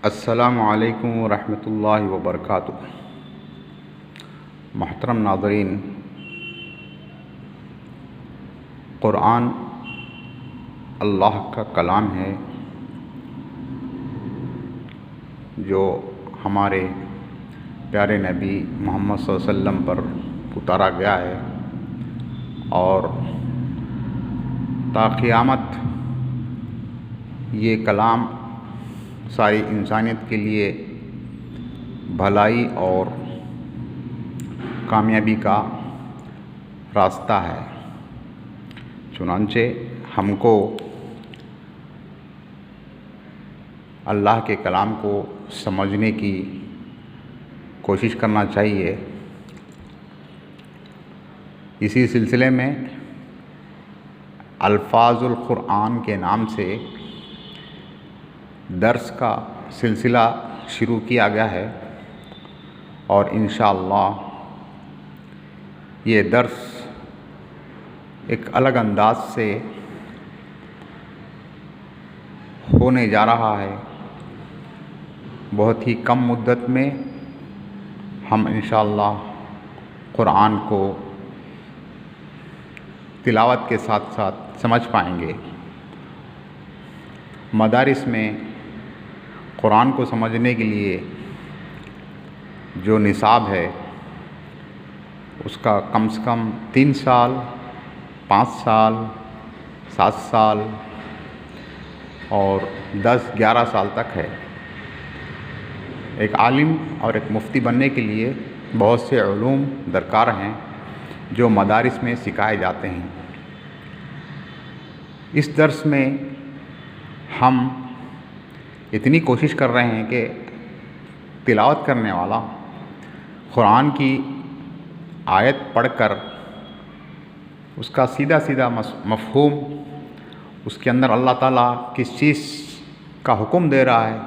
अस्सलामु अलैकुम वरहमतुल्लाहि वबरकातुहू। मोहतरम नाज़रीन, क़ुरआन अल्लाह का कलाम है जो हमारे प्यारे नबी मोहम्मद सल्लल्लाहु अलैहि वसल्लम पर उतारा गया है और ता क़यामत ये कलाम सारी इंसानियत के लिए भलाई और कामयाबी का रास्ता है। चुनांचे हमको अल्लाह के कलाम को समझने की कोशिश करना चाहिए। इसी सिलसिले में अल्फाजुल क़ुरआन के नाम से दर्स का सिलसिला शुरू किया गया है और इंशाअल्लाह ये दर्स एक अलग अंदाज से होने जा रहा है। बहुत ही कम मुद्दत में हम इंशाअल्लाह क़ुरआन को तिलावत के साथ साथ समझ पाएंगे। मदारिस में क़ुरआन को समझने के लिए जो निसाब है उसका कम से कम 3 साल, 5 साल, 7 साल और 10-11 साल तक है। एक आलिम और एक मुफ्ती बनने के लिए बहुत से उलूम दरकार हैं जो मदारिस में सिखाए जाते हैं। इस दर्स में हम इतनी कोशिश कर रहे हैं कि तिलावत करने वाला क़ुरआन की आयत पढ़कर उसका सीधा सीधा मफ़हूम, उसके अंदर अल्लाह ताला किस चीज़ का हुक्म दे रहा है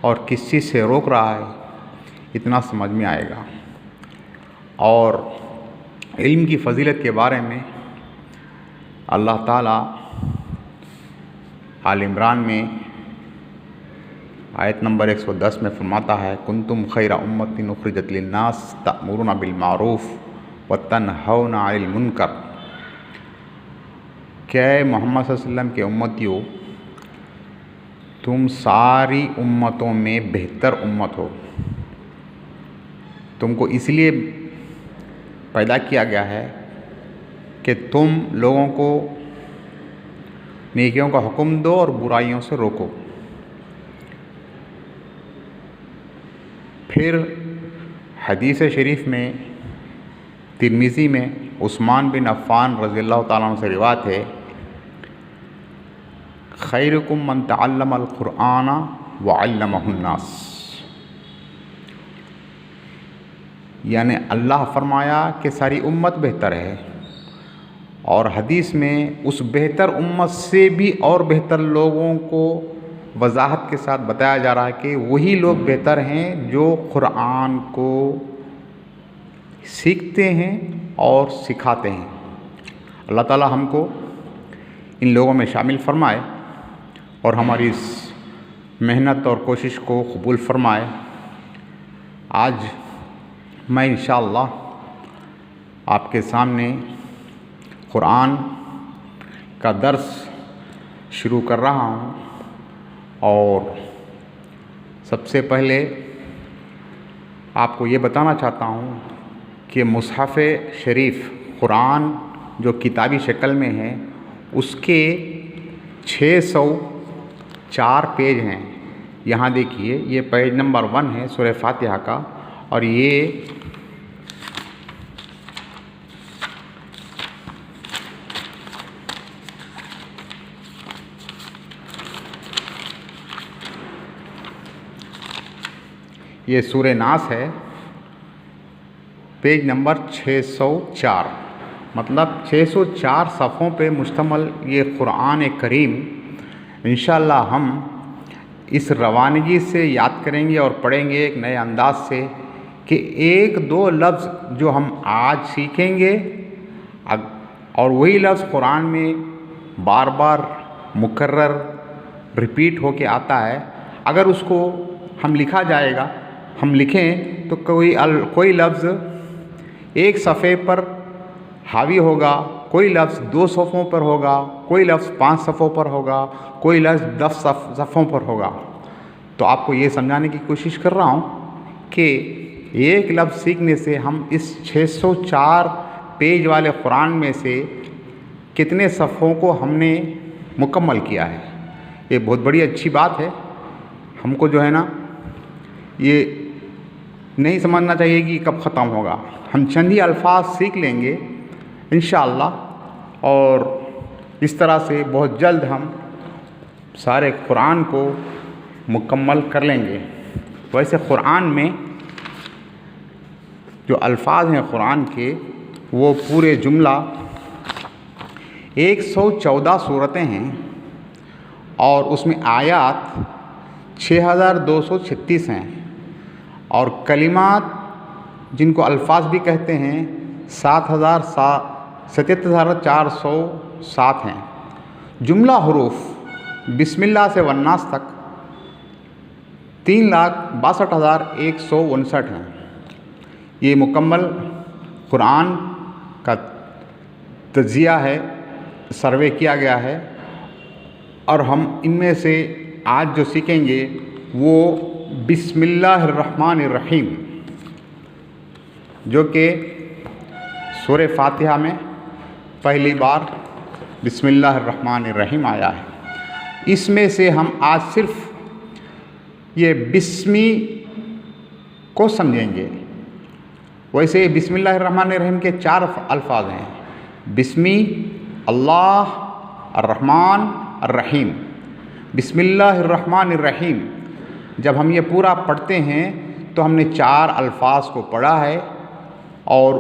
और किस चीज़ से रोक रहा है, इतना समझ में आएगा। और इल्म की फ़जीलत के बारे में अल्लाह ताला आल इमरान में आयत नंबर 110 में फरमाता है, कुंतुम खैरा उम्मतिन उखरिजत लिन्नास तअमुरुना बिल मारूफ़ व तनहौना अनिल मुनकर। क्या मोहम्मद सल्लल्लाहु अलैहि वसल्लम के उम्मतियों, तुम सारी उम्मतों में बेहतर उम्मत हो। तुमको इसलिए पैदा किया गया है कि तुम लोगों को नेकियों का हुक्म दो और बुराइयों से रोको। फिर हदीस शरीफ में तिर्मिज़ी में उस्मान बिन अफ़्फ़ान रज़ियल्लाहु ताला अन्हु से रिवायत है, खैरुकुम मन तअल्लमल क़ुरआन व अल्लमहुन्नास। यानी अल्लाह फरमाया कि सारी उम्मत बेहतर है और हदीस में उस बेहतर उम्मत से भी और बेहतर लोगों को वजाहत के साथ बताया जा रहा है कि वही लोग बेहतर हैं जो क़ुरआन को सीखते हैं और सिखाते हैं। अल्लाह ताला हमको इन लोगों में शामिल फरमाए और हमारी इस मेहनत और कोशिश को कबूल फरमाए। आज मैं इंशाअल्लाह आपके सामने क़ुरआन का दर्स शुरू कर रहा हूँ और सबसे पहले आपको ये बताना चाहता हूँ कि मुसहफ़ शरीफ क़ुरआन जो किताबी शक्ल में है उसके 604 पेज हैं। यहाँ देखिए, ये पेज नंबर 1 है सूरह फातिहा का और ये सूरह नास है, पेज नंबर 604। मतलब 604 सफ़ों पे मुश्तमल ये क़ुरआन करीम इंशाअल्लाह हम इस रवानगी से याद करेंगे और पढ़ेंगे एक नए अंदाज से कि एक दो लफ्ज़ जो हम आज सीखेंगे और वही लफ्ज़ क़ुरआन में बार बार मुकर्रर रिपीट होके आता है, अगर उसको हम लिखा जाएगा, हम लिखें तो कोई लफ्ज़ एक सफ़े पर हावी होगा, कोई लफ्ज़ 2 सफ़ों पर होगा, कोई लफ्ज़ 5 सफ़ों पर होगा, कोई लफ्ज़ 10 सफ़ों पर होगा। तो आपको ये समझाने की कोशिश कर रहा हूँ कि एक लफ्ज़ सीखने से हम इस 604 पेज वाले कुरान में से कितने सफ़ों को हमने मुकम्मल किया है। ये बहुत बड़ी अच्छी बात है। हमको जो है ना, ये नहीं समझना चाहिए कि कब ख़त्म होगा। हम चंद ही अल्फाज सीख लेंगे इंशाअल्लाह, और इस तरह से बहुत जल्द हम सारे कुरान को मुकम्मल कर लेंगे। वैसे कुरान में जो अल्फाज हैं कुरान के, वो पूरे जुमला 114 सूरतें हैं और उसमें आयात 6236 हैं, और कलिमात जिनको अल्फाज भी कहते हैं 77,407 हैं। जुमला हरूफ बिस्मिल्लाह से वन्नास तक 3,62,159 हैं। ये मुकम्मल कुरान का तज्ज़िया है, सर्वे किया गया है, और हम इनमें से आज जो सीखेंगे वो बिस्मिल्लाहिर्रहमानिर्रहीम, जो कि सूरह फातिहा में पहली बार बिस्मिल्लाहिर्रहमानिर्रहीम आया है। इसमें से हम आज सिर्फ ये बिस्मी को समझेंगे। वैसे बिस्मिल्लाहिर्रहमानिर्रहीम के 4 अल्फाज हैं, बिस्मी, अल्लाह, अर्रहमान, अर्रहीम। बिस्मिल्लाहिर्रहमानिर्रहीम जब हम ये पूरा पढ़ते हैं तो हमने 4 अल्फाज को पढ़ा है, और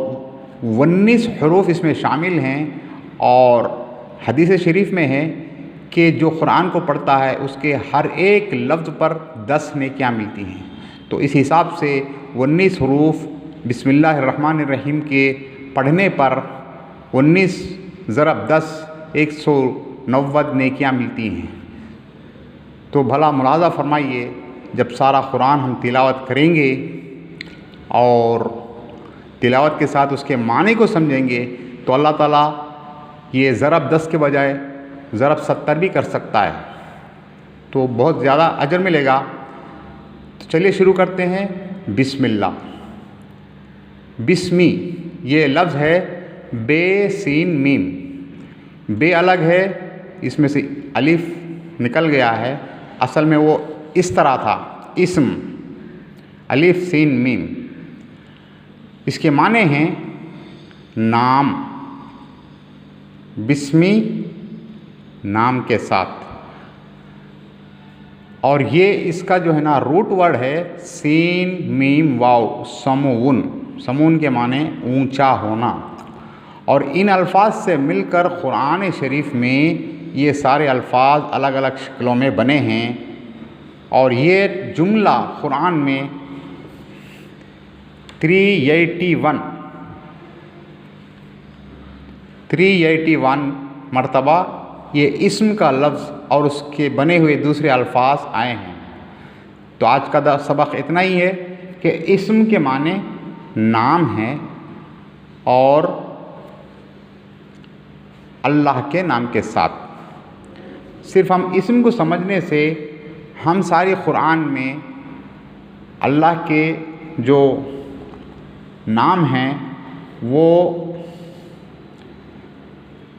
19 हरूफ इसमें शामिल हैं, और हदीस शरीफ में है कि जो कुरान को पढ़ता है उसके हर एक लफ्ज़ पर 10 नेकियां मिलती हैं। तो इस हिसाब से 19 हरूफ बिस्मिल्लाहिर्रहमानिर्रहीम के पढ़ने पर 19 ज़रब 10 190 नेकियां मिलती हैं। तो भला मुलाज़ा फरमाइए, जब सारा कुरान हम तिलावत करेंगे और तिलावत के साथ उसके माने को समझेंगे, तो अल्लाह ताला ये ज़रब 10 के बजाय ज़रब 70 भी कर सकता है, तो बहुत ज़्यादा अजर मिलेगा। तो चलिए शुरू करते हैं। बिस्मिल्लाह। बिस्मी ये लफ्ज़ है बे सीन मीम। बे अलग है, इसमें से अलिफ निकल गया है, असल में वो इस तरह था, इस्म, अलिफ सीन मीम। इसके माने हैं नाम, बिस्मी नाम के साथ, और ये इसका जो है ना रूट वर्ड है सीन मीम वाव, समून। समून के माने ऊंचा होना, और इन अल्फाज से मिलकर कुरान शरीफ में ये सारे अल्फाज अलग अलग शक्लों में बने हैं, और ये जुमला कुरान में 381 मरतबा ये इस्म का लफ्ज़ और उसके बने हुए दूसरे अल्फाज आए हैं। तो आज का सबक इतना ही है कि इस्म के माने नाम है, और अल्लाह के नाम के साथ। सिर्फ हम इस्म को समझने से हम सारे कुरान में अल्लाह के जो नाम हैं वो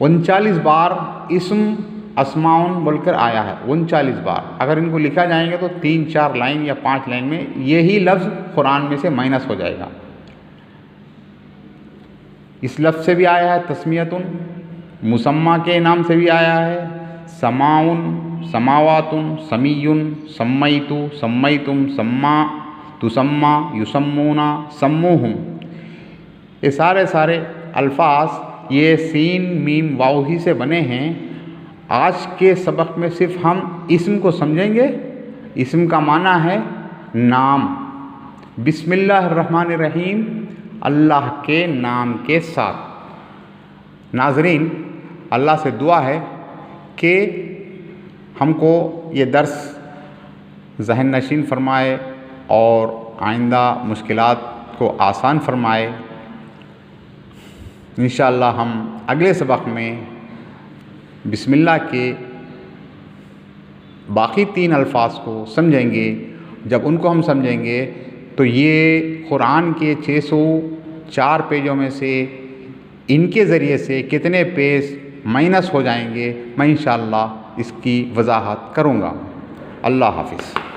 39 बार इस्म अस्माउन बोलकर आया है, 39 बार। अगर इनको लिखा जाएंगे तो 3-4 लाइन या 5 लाइन में यही लफ्ज़ कुरान में से माइनस हो जाएगा। इस लफ्ज़ से भी आया है तस्मियतुन, मुसम्मा के नाम से भी आया है, समाउन, समावातुन, समीयुन, सम्मैतु, सम्मैतुम, सम्मा, तुसम्मा, युसम्मूना, सम्मूहुम। ये सारे अल्फाज ये सीन मीम वाव ही से बने हैं। आज के सबक में सिर्फ हम इस्म को समझेंगे। इस्म का माना है नाम। बिस्मिल्लाहिर्रहमानिर्रहीम, अल्लाह के नाम के साथ। नाज़रीन, अल्लाह से दुआ है कि हमको ये दर्स ज़हन नशीन फ़रमाए और आइंदा मुश्किलात को आसान फ़रमाए। इंशाअल्लाह हम अगले सबक में बिस्मिल्लाह के बाकी 3 अल्फाज को समझेंगे। जब उनको हम समझेंगे तो ये कुरान के 604 पेजों में से इनके ज़रिए से कितने पेज माइनस हो जाएंगे, मैं इंशाअल्लाह इसकी वजाहत करूँगा। अल्लाह हाफ़िज़।